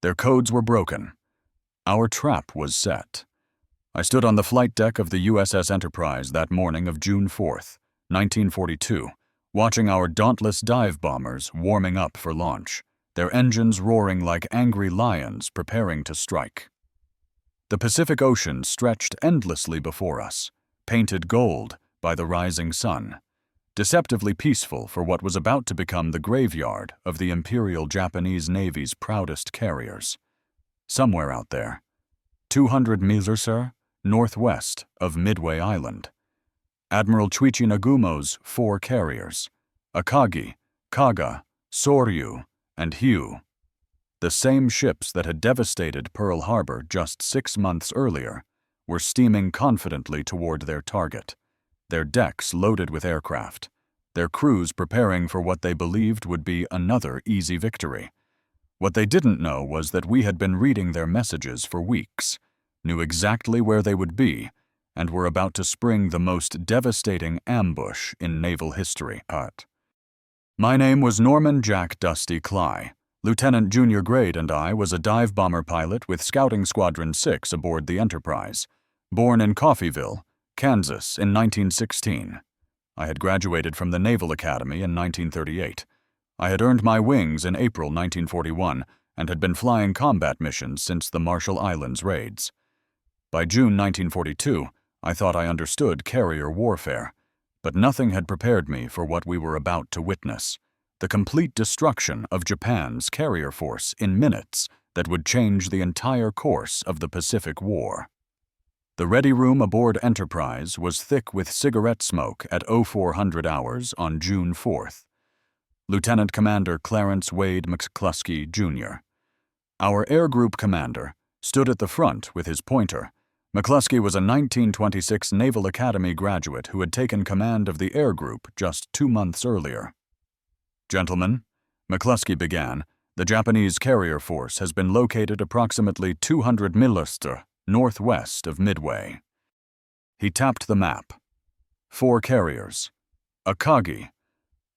Their codes were broken. Our trap was set. I stood on the flight deck of the USS Enterprise that morning of June 4th, 1942, watching our dauntless dive bombers warming up for launch, their engines roaring like angry lions preparing to strike. The Pacific Ocean stretched endlessly before us, painted gold by the rising sun, deceptively peaceful for what was about to become the graveyard of the Imperial Japanese Navy's proudest carriers. Somewhere out there, 200 miles, sir, northwest of Midway Island, Admiral Chuichi Nagumo's 4 carriers, Akagi, Kaga, Soryu, and Hyu, the same ships that had devastated Pearl Harbor just 6 months earlier, were steaming confidently toward their target, their decks loaded with aircraft, their crews preparing for what they believed would be another easy victory. What they didn't know was that we had been reading their messages for weeks, knew exactly where they would be, and were about to spring the most devastating ambush in naval history. My name was Norman Jack Dusty Cly. Lieutenant Junior Grade and I was a dive bomber pilot with Scouting Squadron 6 aboard the Enterprise, born in Coffeyville, Kansas in 1916. I had graduated from the Naval Academy in 1938. I had earned my wings in April 1941 and had been flying combat missions since the Marshall Islands raids. By June 1942, I thought I understood carrier warfare, but nothing had prepared me for what we were about to witness, the complete destruction of Japan's carrier force in minutes that would change the entire course of the Pacific War. The ready room aboard Enterprise was thick with cigarette smoke at 0400 hours on June 4th. Lieutenant Commander Clarence Wade McCluskey, Jr. Our air group commander stood at the front with his pointer. McCluskey was a 1926 Naval Academy graduate who had taken command of the air group just 2 months earlier. Gentlemen, McCluskey began, the Japanese carrier force has been located approximately 200 miles northwest of Midway. He tapped the map. 4 carriers. Akagi,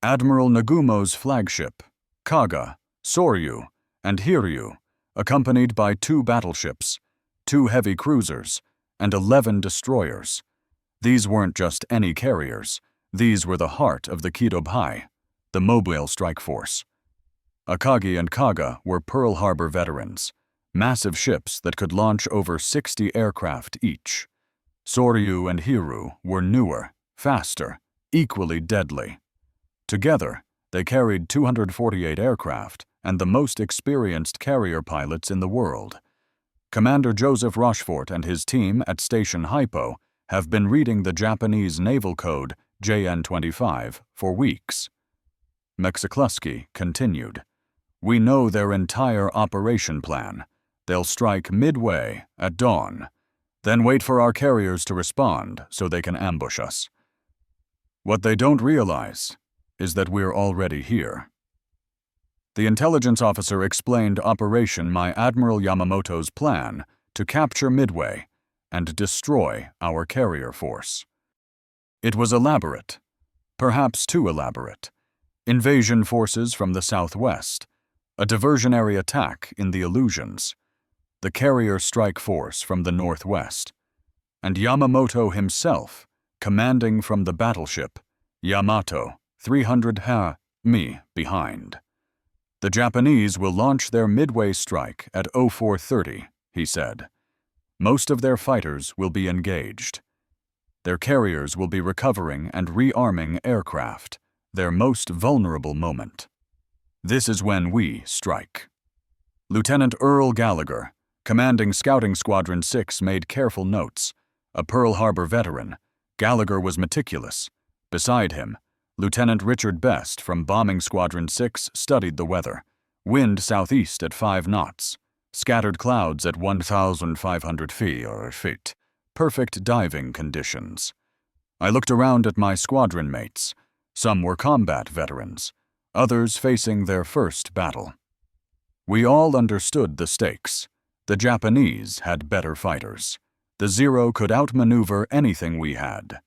Admiral Nagumo's flagship, Kaga, Soryu, and Hiryu, accompanied by 2 battleships, 2 heavy cruisers, and 11 destroyers. These weren't just any carriers. These were the heart of the Kidobhai, the Mobile Strike Force. Akagi and Kaga were Pearl Harbor veterans, massive ships that could launch over 60 aircraft each. Soryu and Hiryu were newer, faster, equally deadly. Together, they carried 248 aircraft and the most experienced carrier pilots in the world. Commander Joseph Rochefort and his team at Station Hypo have been reading the Japanese Naval Code JN-25 for weeks. McCluskey continued, "We know their entire operation plan. They'll strike Midway at dawn, then wait for our carriers to respond so they can ambush us. What they don't realize is that we're already here." The intelligence officer explained Operation My Admiral Yamamoto's plan to capture Midway and destroy our carrier force. It was elaborate, perhaps too elaborate. Invasion forces from the southwest, a diversionary attack in the Aleutians, the carrier strike force from the northwest, and Yamamoto himself commanding from the battleship Yamato 300 mi behind. "The Japanese will launch their Midway strike at 0430, he said. "Most of their fighters will be engaged. Their carriers will be recovering and rearming aircraft, their most vulnerable moment. This is when we strike." Lieutenant Earl Gallagher, commanding Scouting Squadron 6, made careful notes. A Pearl Harbor veteran, Gallagher was meticulous. Beside him, Lieutenant Richard Best from Bombing Squadron 6 studied the weather. Wind southeast at 5 knots. Scattered clouds at 1,500 feet. Perfect diving conditions. I looked around at my squadron mates. Some were combat veterans, others facing their first battle. We all understood the stakes. The Japanese had better fighters. The Zero could outmaneuver anything we had.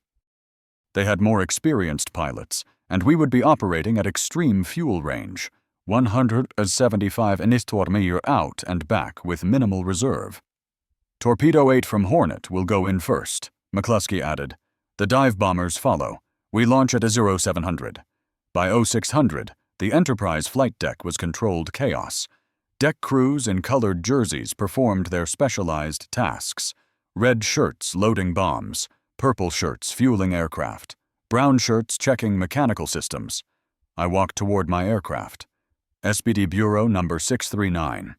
They had more experienced pilots, and we would be operating at extreme fuel range, 175 Nistormir out and back with minimal reserve. Torpedo 8 from Hornet will go in first, McCluskey added. The dive bombers follow. We launch at a 0700. By 0600, the Enterprise flight deck was controlled chaos. Deck crews in colored jerseys performed their specialized tasks. Red shirts loading bombs, purple shirts fueling aircraft, brown shirts checking mechanical systems. I walked toward my aircraft. SPD Bureau number 639.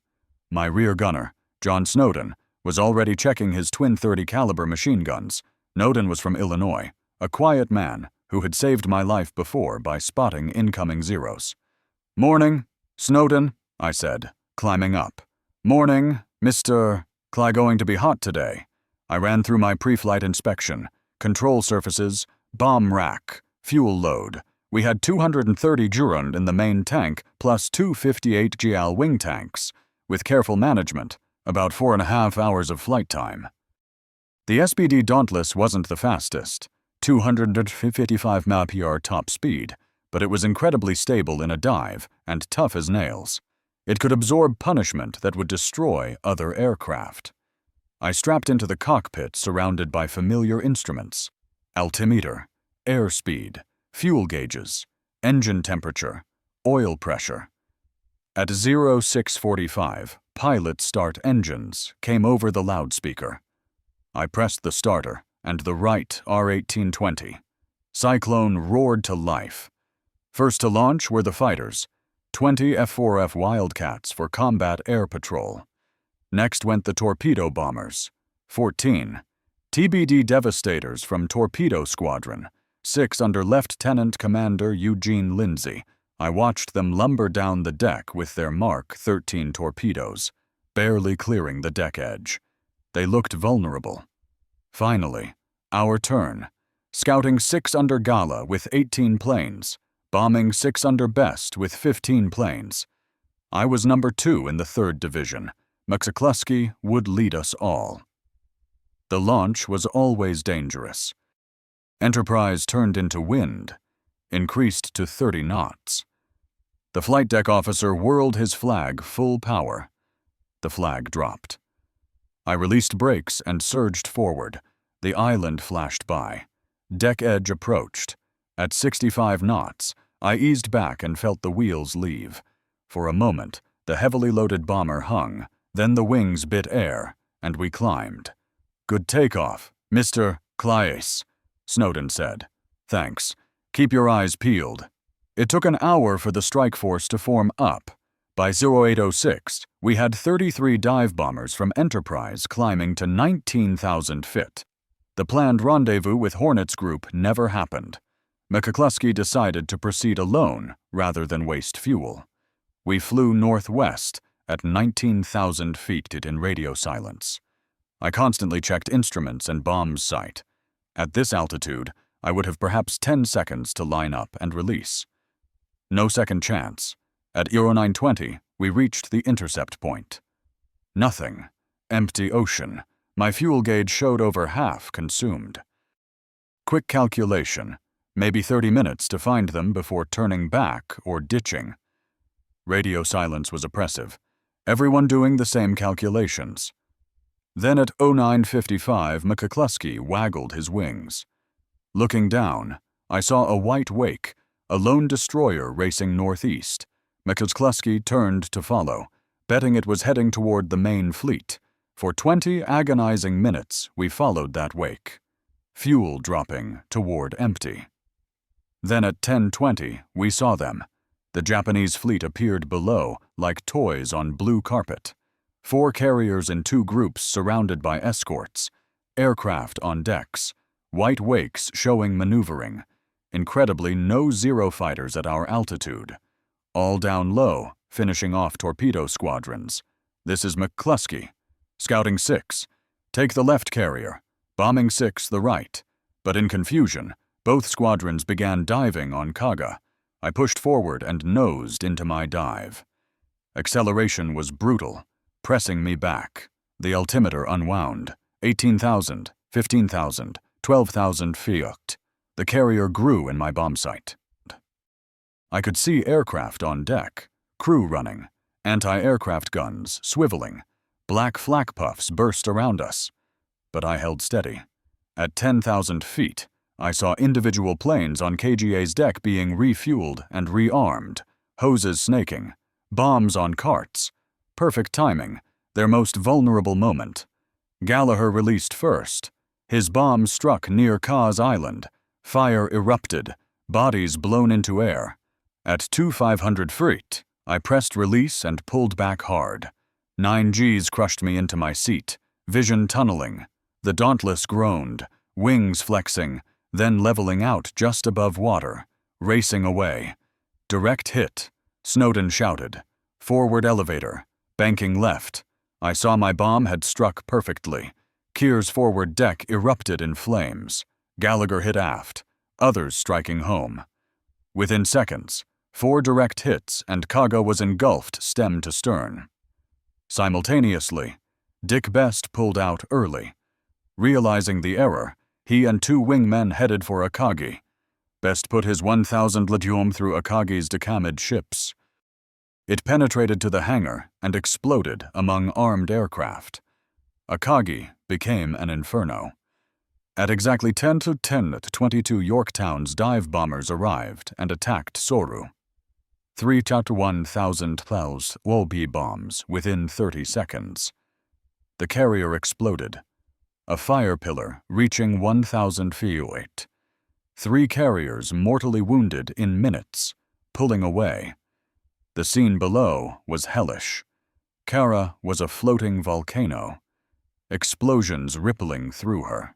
My rear gunner, John Snowden, was already checking his twin .30 caliber machine guns. Snowden was from Illinois, a quiet man who had saved my life before by spotting incoming Zeros. "Morning, Snowden," I said, climbing up. "Morning, Mr. Cly. Going to be hot today." I ran through my pre-flight inspection, control surfaces, bomb rack, fuel load. We had 230 Jurund in the main tank plus two 58 GL wing tanks. With careful management, about 4.5 hours of flight time. The SPD Dauntless wasn't the fastest, 255 mph top speed, but it was incredibly stable in a dive and tough as nails. It could absorb punishment that would destroy other aircraft. I strapped into the cockpit surrounded by familiar instruments: altimeter, airspeed, fuel gauges, engine temperature, oil pressure. At 0645, "Pilot start engines" came over the loudspeaker. I pressed the starter, and the right R-1820. Cyclone roared to life. First to launch were the fighters, 20 F-4F Wildcats for combat air patrol. Next went the torpedo bombers, 14. TBD Devastators from Torpedo Squadron, 6 under Lieutenant Commander Eugene Lindsay. I watched them lumber down the deck with their Mark 13 torpedoes, barely clearing the deck edge. They looked vulnerable. Finally, our turn. Scouting 6 under Gala with 18 planes, bombing 6 under Best with 15 planes. I was number 2 in the 3rd Division. McCluskey would lead us all. The launch was always dangerous. Enterprise turned into wind, increased to 30 knots. The flight deck officer whirled his flag full power. The flag dropped. I released brakes and surged forward. The island flashed by. Deck edge approached. At 65 knots, I eased back and felt the wheels leave. For a moment, the heavily loaded bomber hung, then the wings bit air, and we climbed. "Good takeoff, Mr. Claes," Snowden said. "Thanks. Keep your eyes peeled." It took an hour for the strike force to form up. By 0806, we had 33 dive bombers from Enterprise climbing to 19,000 feet. The planned rendezvous with Hornet's group never happened. McCluskey decided to proceed alone rather than waste fuel. We flew northwest at 19,000 feet in radio silence. I constantly checked instruments and bombs sight. At this altitude, I would have perhaps 10 seconds to line up and release. No second chance. At 0920, we reached the intercept point. Nothing. Empty ocean. My fuel gauge showed over half consumed. Quick calculation. Maybe 30 minutes to find them before turning back or ditching. Radio silence was oppressive. Everyone doing the same calculations. Then at 0955, McCluskey waggled his wings. Looking down, I saw a white wake, a lone destroyer racing northeast. McCluskey turned to follow, betting it was heading toward the main fleet. For 20 agonizing minutes, we followed that wake. Fuel dropping toward empty. Then at 10:20, we saw them. The Japanese fleet appeared below, like toys on blue carpet. 4 carriers in 2 groups surrounded by escorts. Aircraft on decks. White wakes showing maneuvering. Incredibly, no Zero fighters at our altitude. All down low, finishing off torpedo squadrons. This is McCluskey. Scouting 6. Take the left carrier. Bombing 6 the right. But in confusion, both squadrons began diving on Kaga. I pushed forward and nosed into my dive. Acceleration was brutal, pressing me back. The altimeter unwound. 18,000, 15,000, 12,000 feet. The carrier grew in my bomb sight. I could see aircraft on deck, crew running, anti-aircraft guns swiveling, black flak puffs burst around us. But I held steady. At 10,000 feet, I saw individual planes on KGA's deck being refueled and rearmed, hoses snaking, bombs on carts. Perfect timing, their most vulnerable moment. Gallagher released first. His bomb struck near Kaz Island. Fire erupted, bodies blown into air. At 2,500 feet, I pressed release and pulled back hard. 9 Gs crushed me into my seat, vision tunneling. The Dauntless groaned, wings flexing, then leveling out just above water, racing away. Direct hit, Snowden shouted. Forward elevator, banking left. I saw my bomb had struck perfectly. Keir's forward deck erupted in flames. Gallagher hit aft, others striking home. Within seconds, 4 direct hits and Kaga was engulfed stem to stern. Simultaneously, Dick Best pulled out early. Realizing the error, he and 2 wingmen headed for Akagi. Best put his 1,000 Legium through Akagi's decamid ships. It penetrated to the hangar and exploded among armed aircraft. Akagi became an inferno. At exactly 10 to 22 Yorktown's dive bombers arrived and attacked Soru. 3 to 1,000 Wolby bombs within 30 seconds. The carrier exploded. A fire pillar reaching 1,000 feet. 3 carriers mortally wounded in minutes, pulling away. The scene below was hellish. Kara was a floating volcano, explosions rippling through her.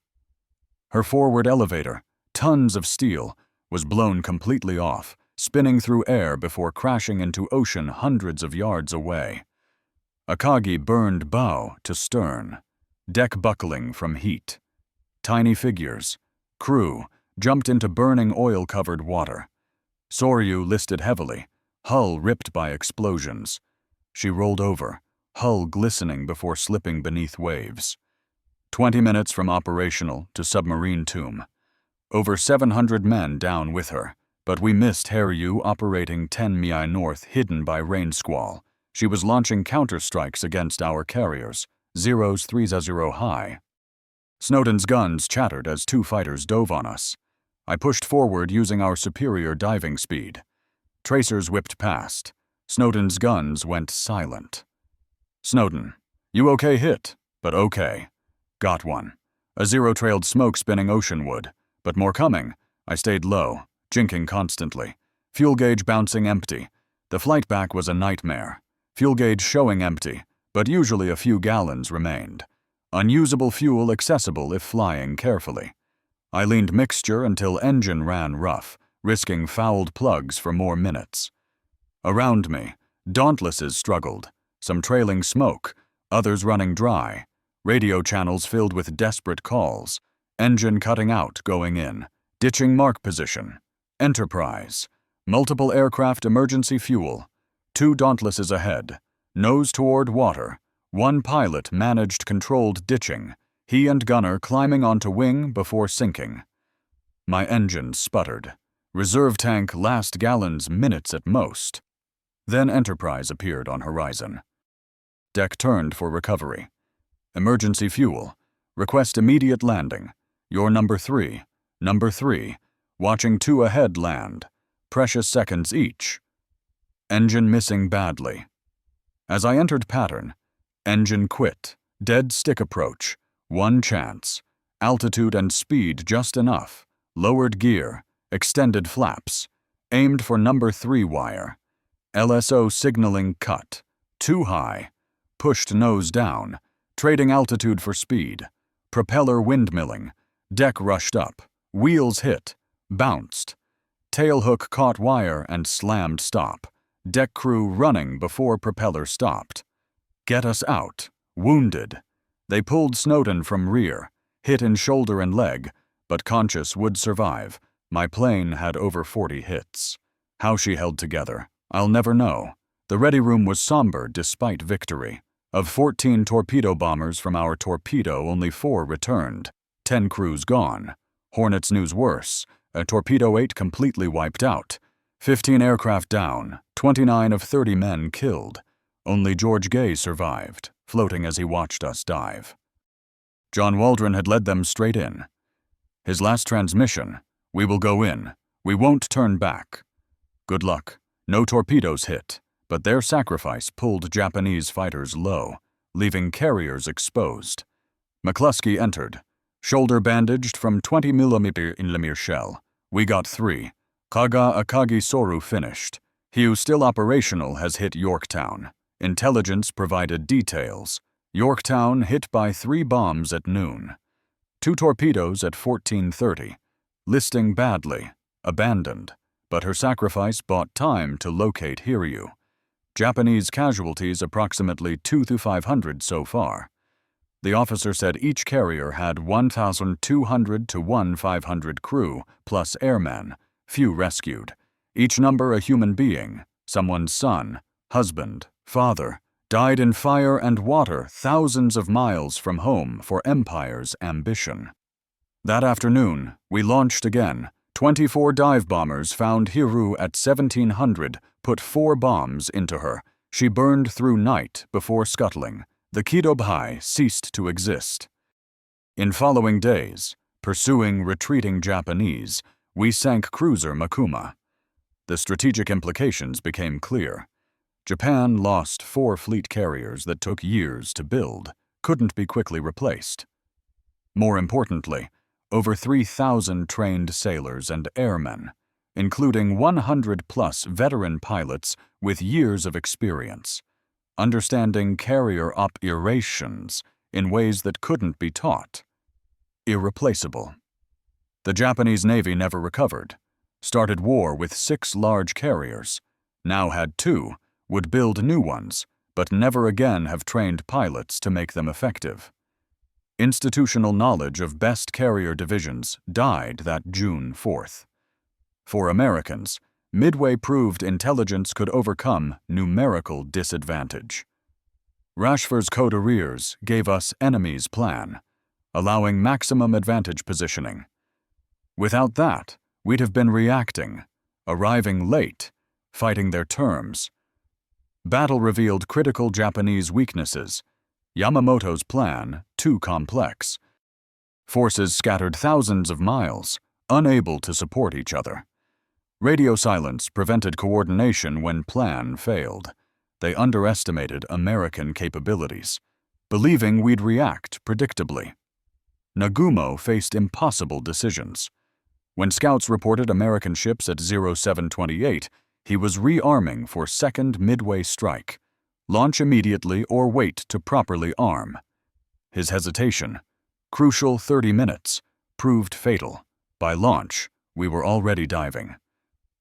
Her forward elevator, tons of steel, was blown completely off, spinning through air before crashing into ocean hundreds of yards away. Akagi burned bow to stern, deck buckling from heat. Tiny figures, crew, jumped into burning oil-covered water. Soryu listed heavily, hull ripped by explosions. She rolled over, hull glistening before slipping beneath waves. 20 minutes from operational to submarine tomb. Over 700 men down with her, but we missed Haryu operating 10 mi north hidden by rain squall. She was launching counterstrikes against our carriers, 0s 3 high. Snowden's guns chattered as 2 fighters dove on us. I pushed forward using our superior diving speed. Tracers whipped past. Snowden's guns went silent. Snowden, you okay hit, but okay. Got one. A 0 trailed smoke spinning oceanwood, but more coming. I stayed low, jinking constantly. Fuel gauge bouncing empty. The flight back was a nightmare. Fuel gauge showing empty, but usually a few gallons remained. Unusable fuel accessible if flying carefully. I leaned mixture until engine ran rough, risking fouled plugs for more minutes. Around me, Dauntlesses struggled, some trailing smoke, others running dry, radio channels filled with desperate calls, engine cutting out going in, ditching mark position, Enterprise, multiple aircraft emergency fuel, 2 Dauntlesses ahead, nose toward water, 1 pilot managed controlled ditching, he and gunner climbing onto wing before sinking. My engine sputtered. Reserve tank last gallons minutes at most. Then Enterprise appeared on horizon. Deck turned for recovery. Emergency fuel. Request immediate landing. Your number 3. Number 3. Watching 2 ahead land. Precious seconds each. Engine missing badly. As I entered pattern, engine quit. Dead stick approach. 1 chance. Altitude and speed just enough. Lowered gear. Extended flaps. Aimed for number 3 wire. LSO signaling cut. Too high. Pushed nose down. Trading altitude for speed. Propeller windmilling. Deck rushed up. Wheels hit. Bounced. Tailhook caught wire and slammed stop. Deck crew running before propeller stopped. Get us out. Wounded. They pulled Snowden from rear. Hit in shoulder and leg, but conscious would survive. My plane had over 40 hits. How she held together, I'll never know. The ready room was somber despite victory. Of 14 torpedo bombers from our torpedo, only 4 returned. 10 crews gone. Hornets news worse. A torpedo 8 completely wiped out. 15 aircraft down, 29 of 30 men killed. Only George Gay survived, floating as he watched us dive. John Waldron had led them straight in. His last transmission, "We will go in. We won't turn back." Good luck. No torpedoes hit, but their sacrifice pulled Japanese fighters low, leaving carriers exposed. McCluskey entered, shoulder bandaged from 20mm in shell. We got 3. Kaga Akagi Soru finished. Hugh, still operational, has hit Yorktown. Intelligence provided details. Yorktown hit by 3 bombs at noon. 2 torpedoes at 14:30. Listing badly. Abandoned. But her sacrifice bought time to locate Hiryu. Japanese casualties approximately 2 to 500 so far. The officer said each carrier had 1,200 to 1,500 crew, plus airmen, few rescued. Each number a human being, someone's son, husband, father, died in fire and water thousands of miles from home for empire's ambition. That afternoon, we launched again. 24 dive bombers found Hiryu at 1700, put 4 bombs into her. She burned through night before scuttling. The Kidobhai ceased to exist. In following days, pursuing retreating Japanese, we sank cruiser Makuma. The strategic implications became clear. Japan lost 4 fleet carriers that took years to build, couldn't be quickly replaced. More importantly, over 3,000 trained sailors and airmen, including 100-plus veteran pilots with years of experience, understanding carrier operations in ways that couldn't be taught. Irreplaceable. The Japanese Navy never recovered, started war with 6 large carriers, now had 2, would build new ones, but never again have trained pilots to make them effective. Institutional knowledge of best carrier divisions died that June 4th. For Americans, Midway proved intelligence could overcome numerical disadvantage. Rashford's code arrears gave us enemy's plan, allowing maximum advantage positioning. Without that, we'd have been reacting, arriving late, fighting their terms. Battle revealed critical Japanese weaknesses. Yamamoto's plan, too complex. Forces scattered thousands of miles, unable to support each other. Radio silence prevented coordination when plan failed. They underestimated American capabilities, believing we'd react predictably. Nagumo faced impossible decisions. When scouts reported American ships at 0728, he was rearming for second Midway strike. Launch immediately or wait to properly arm. His hesitation, crucial 30 minutes, proved fatal. By launch, we were already diving.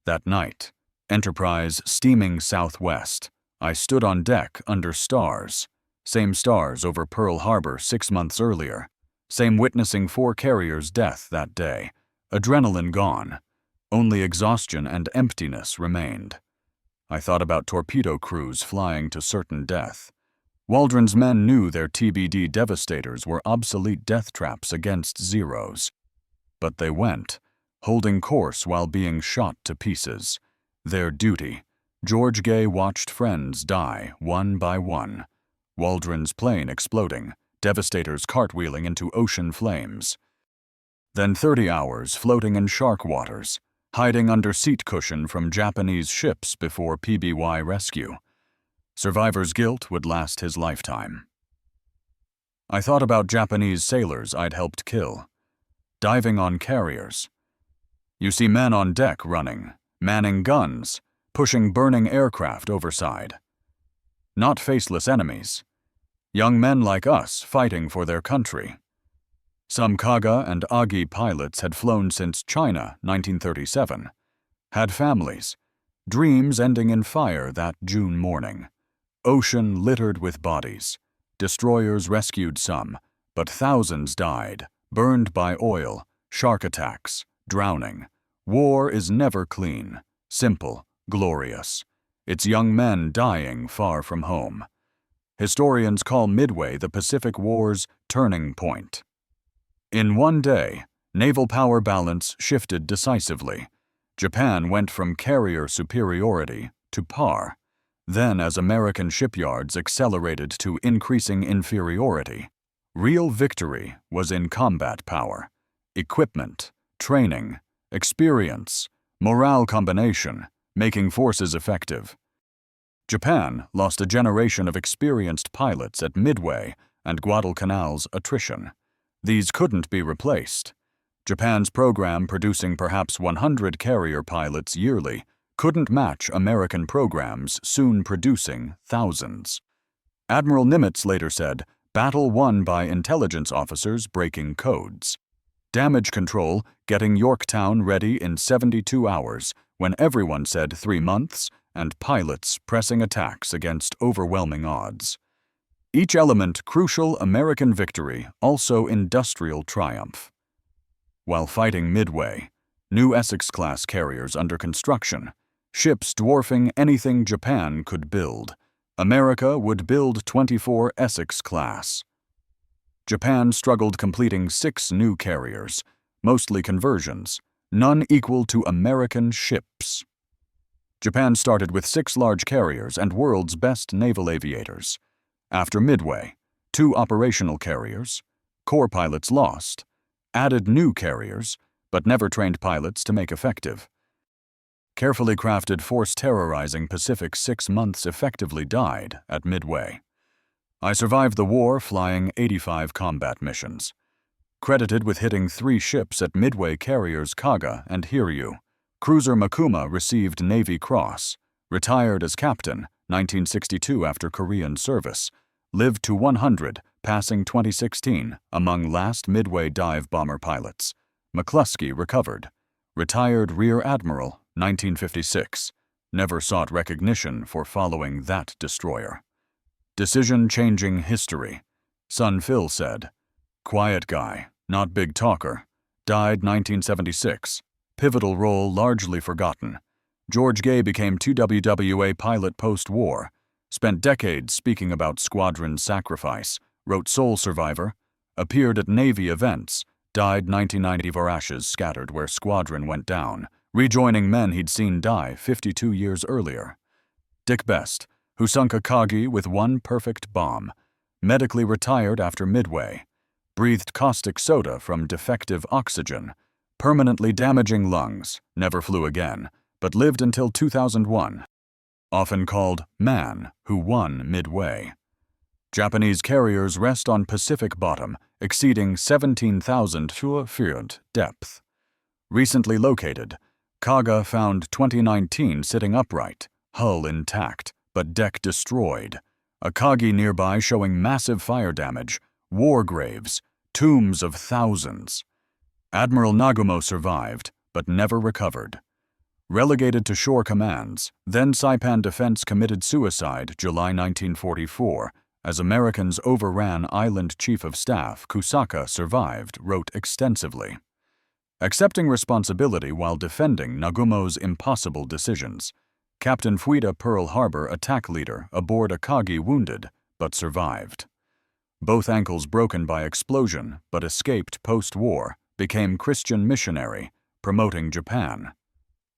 That night, Enterprise steaming southwest, I stood on deck under stars. Same stars over Pearl Harbor 6 months earlier. Same witnessing 4 carriers' death that day. Adrenaline gone. Only exhaustion and emptiness remained. I thought about torpedo crews flying to certain death. Waldron's men knew their TBD Devastators were obsolete death traps against Zeros. But they went, holding course while being shot to pieces. Their duty. George Gay watched friends die one by one. Waldron's plane exploding, Devastators cartwheeling into ocean flames. Then 30 hours floating in shark waters, hiding under seat cushion from Japanese ships before PBY rescue. Survivor's guilt would last his lifetime. I thought about Japanese sailors I'd helped kill, diving on carriers. You see men on deck running, manning guns, pushing burning aircraft overside. Not faceless enemies. Young men like us fighting for their country. Some Kaga and Agi pilots had flown since China, 1937. Had families. Dreams ending in fire that June morning. Ocean littered with bodies. Destroyers rescued some, but thousands died, burned by oil, shark attacks, drowning. War is never clean, simple, glorious. It's young men dying far from home. Historians call Midway the Pacific War's turning point. In one day, naval power balance shifted decisively. Japan went from carrier superiority to par. Then, as American shipyards accelerated to increasing inferiority, real victory was in combat power, equipment, training, experience, morale combination, making forces effective. Japan lost a generation of experienced pilots at Midway and Guadalcanal's attrition. These couldn't be replaced. Japan's program, producing perhaps 100 carrier pilots yearly, couldn't match American programs soon producing thousands. Admiral Nimitz later said, "Battle won by intelligence officers breaking codes. Damage control, getting Yorktown ready in 72 hours, when everyone said 3 months, and pilots pressing attacks against overwhelming odds." Each element crucial American victory, also industrial triumph. While fighting Midway, new Essex-class carriers under construction, ships dwarfing anything Japan could build, America would build 24 Essex-class. Japan struggled completing 6 new carriers, mostly conversions, none equal to American ships. Japan started with 6 large carriers and world's best naval aviators. After Midway, 2 operational carriers, core pilots lost, added new carriers, but never trained pilots to make effective. Carefully crafted force terrorizing Pacific 6 months effectively died at Midway. I survived the war flying 85 combat missions. Credited with hitting 3 ships at Midway carriers Kaga and Hiryu. Cruiser Makuma received Navy Cross, retired as captain, 1962 after Korean service, lived to 100, passing 2016 among last Midway dive bomber pilots. McCluskey recovered, retired Rear Admiral, 1956, never sought recognition for following that destroyer. Decision-changing history. Son Phil said, "Quiet guy, not big talker, died 1976, pivotal role largely forgotten. George Gay became TWWA pilot post-war, spent decades speaking about squadron sacrifice, wrote Soul Survivor, appeared at Navy events, died 1990 for ashes scattered where squadron went down, rejoining men he'd seen die 52 years earlier. Dick Best, who sunk a Kagi with 1 perfect bomb, medically retired after Midway, breathed caustic soda from defective oxygen, permanently damaging lungs, never flew again, but lived until 2001. Often called Man Who Won Midway. Japanese carriers rest on Pacific bottom, exceeding 17,000 feet depth. Recently located, Kaga found 2019 sitting upright, hull intact, but deck destroyed. A Kagi nearby showing massive fire damage, war graves, tombs of thousands. Admiral Nagumo survived, but never recovered. Relegated to shore commands, then Saipan Defense committed suicide July 1944, as Americans overran Island Chief of Staff Kusaka survived, wrote extensively. Accepting responsibility while defending Nagumo's impossible decisions. Captain Fuida Pearl Harbor attack leader aboard a Kagi wounded, but survived. Both ankles broken by explosion, but escaped post-war, became Christian missionary, promoting Japan.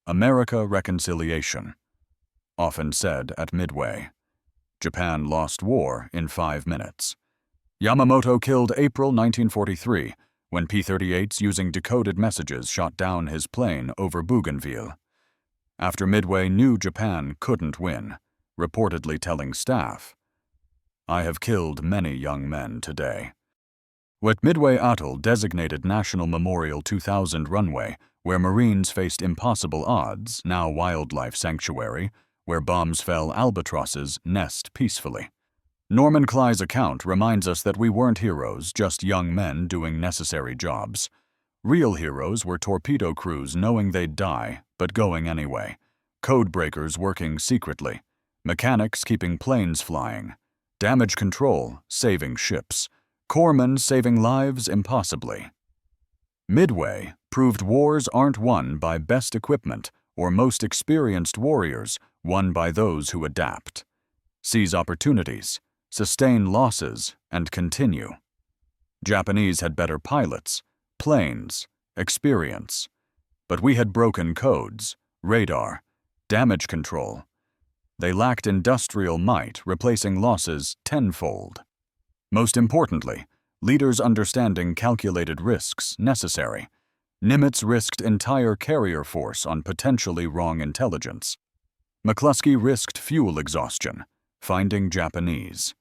America reconciliation. Often said at Midway. Japan lost war in 5 minutes. Yamamoto killed April 1943, when P-38s using decoded messages shot down his plane over Bougainville. After Midway knew Japan couldn't win, reportedly telling staff, "I have killed many young men today." What Midway Atoll designated National Memorial 2000 runway, where Marines faced impossible odds, now wildlife sanctuary, where bombs fell, albatrosses nest peacefully. Norman Cly's account reminds us that we weren't heroes, just young men doing necessary jobs. Real heroes were torpedo crews knowing they'd die, but going anyway. Code breakers working secretly. Mechanics keeping planes flying. Damage control saving ships. Corpsmen saving lives impossibly. Midway proved wars aren't won by best equipment or most experienced warriors, won by those who adapt. Seize opportunities, sustain losses, and continue. Japanese had better pilots, planes, experience. But we had broken codes, radar, damage control. They lacked industrial might, replacing losses tenfold. Most importantly, leaders understanding calculated risks necessary. Nimitz risked entire carrier force on potentially wrong intelligence. McCluskey risked fuel exhaustion, finding Japanese.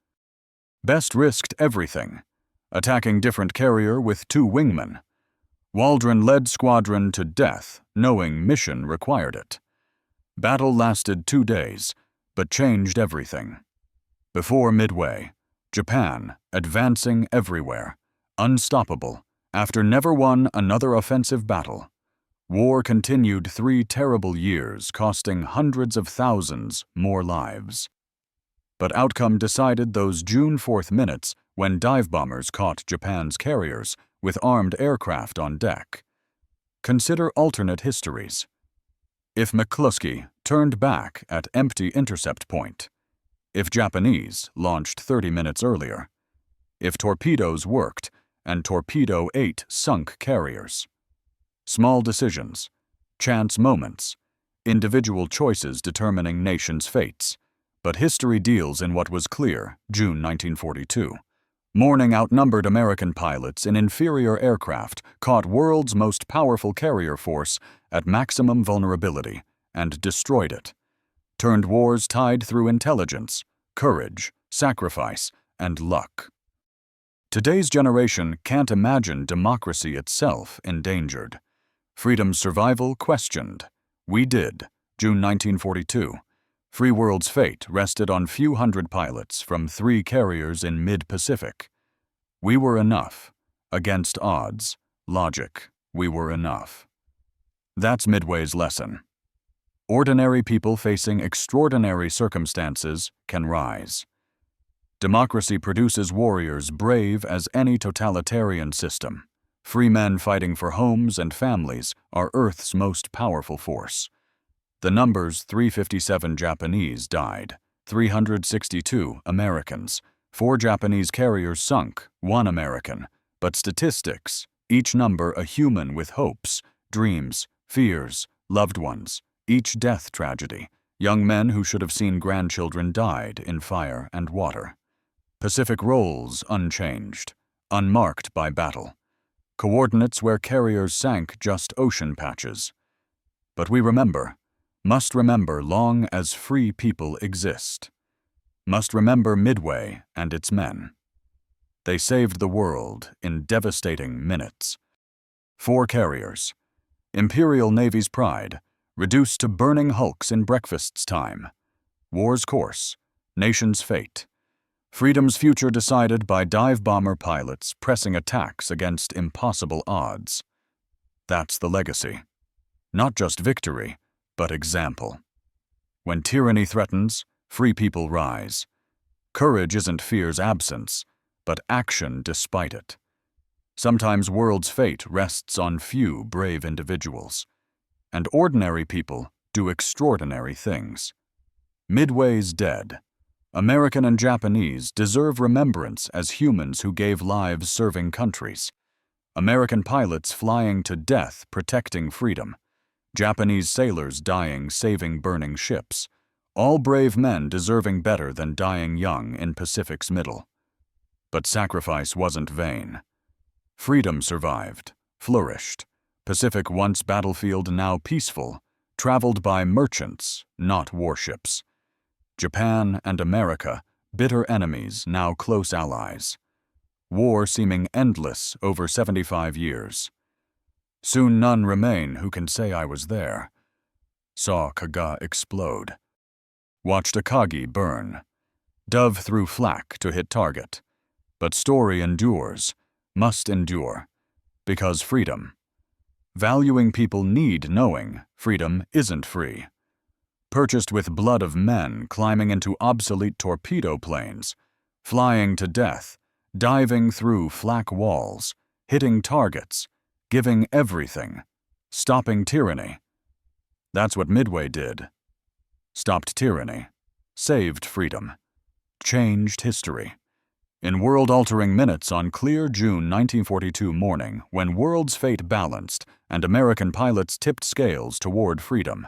Best risked everything, attacking different carrier with 2 wingmen. Waldron led squadron to death, knowing mission required it. Battle lasted 2 days, but changed everything. Before Midway, Japan, advancing everywhere, unstoppable, after never won another offensive battle. War continued 3 terrible years, costing hundreds of thousands more lives. But outcome decided those June 4th minutes when dive bombers caught Japan's carriers with armed aircraft on deck. Consider alternate histories. If McCluskey turned back at empty intercept point, if Japanese launched 30 minutes earlier, if torpedoes worked and Torpedo 8 sunk carriers. Small decisions, chance moments, individual choices determining nations' fates, but history deals in what was clear, June 1942. Morning outnumbered American pilots in inferior aircraft caught world's most powerful carrier force at maximum vulnerability and destroyed it. Turned wars tied through intelligence, courage, sacrifice, and luck. Today's generation can't imagine democracy itself endangered. Freedom's survival questioned. We did, June 1942. Free world's fate rested on few hundred pilots from 3 carriers in mid-Pacific. We were enough. Against odds, logic, we were enough. That's Midway's lesson. Ordinary people facing extraordinary circumstances can rise. Democracy produces warriors brave as any totalitarian system. Free men fighting for homes and families are Earth's most powerful force. The numbers 357 Japanese died, 362 Americans, 4 Japanese carriers sunk, 1 American, but statistics, each number a human with hopes, dreams, fears, loved ones, each death tragedy, young men who should have seen grandchildren died in fire and water. Pacific roles unchanged, unmarked by battle. Coordinates where carriers sank just ocean patches. But we remember, must remember long as free people exist. Must remember Midway and its men. They saved the world in devastating minutes. 4 carriers. Imperial Navy's pride, reduced to burning hulks in breakfast's time. War's course, nation's fate. Freedom's future decided by dive bomber pilots pressing attacks against impossible odds. That's the legacy. Not just victory, but example. When tyranny threatens, free people rise. Courage isn't fear's absence, but action despite it. Sometimes world's fate rests on few brave individuals, and ordinary people do extraordinary things. Midway's dead. American and Japanese deserve remembrance as humans who gave lives serving countries. American pilots flying to death protecting freedom. Japanese sailors dying saving burning ships. All brave men deserving better than dying young in Pacific's middle. But sacrifice wasn't vain. Freedom survived, flourished. Pacific once battlefield now peaceful, traveled by merchants, not warships. Japan and America, bitter enemies, now close allies. War seeming endless over 75 years. Soon none remain who can say I was there. Saw Kaga explode. Watched Akagi burn. Dove through flak to hit target. But story endures, must endure, because freedom. Valuing people need knowing freedom isn't free. Purchased with blood of men climbing into obsolete torpedo planes, flying to death, diving through flak walls, hitting targets, giving everything, stopping tyranny. That's what Midway did. Stopped tyranny, saved freedom, changed history. In world-altering minutes on clear June 1942 morning, when world's fate balanced and American pilots tipped scales toward freedom,